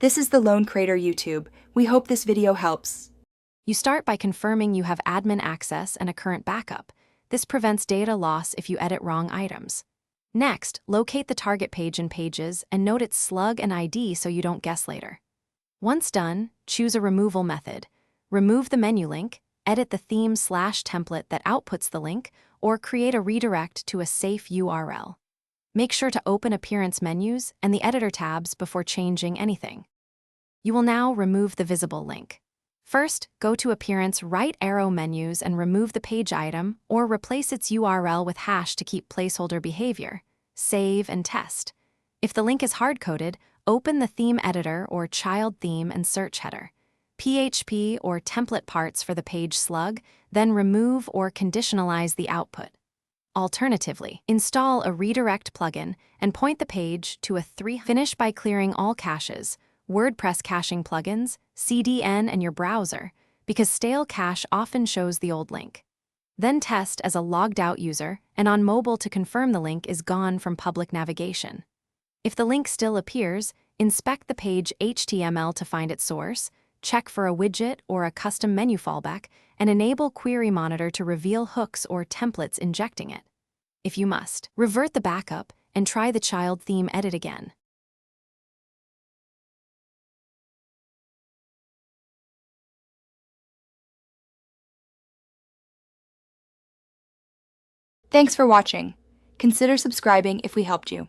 This is the Lone Crater YouTube. We hope this video helps. You start by confirming you have admin access and a current backup. This prevents data loss if you edit wrong items. Next, locate the target page in Pages and note its slug and ID so you don't guess later. Once done, choose a removal method. Remove the menu link, edit the theme/template that outputs the link, or create a redirect to a safe URL. Make sure to open Appearance menus and the Editor tabs before changing anything. You will now remove the visible link. First, go to Appearance right arrow menus and remove the page item or replace its URL with hash to keep placeholder behavior. Save and test. If the link is hard-coded, open the theme editor or child theme and search header. PHP or template parts for the page slug, then remove or conditionalize the output. Alternatively, install a redirect plugin and point the page to a Finish by clearing all caches, Wordpress caching plugins, CDN, and your browser, because stale cache often shows the old link. Then test as a logged-out user and on mobile to confirm the link is gone from public navigation. If the link still appears, inspect the page HTML to find its source, check for a widget or a custom menu fallback, and enable Query Monitor to reveal hooks or templates injecting it. If you must, revert the backup and try the child theme edit again. Thanks for watching. Consider subscribing if we helped you.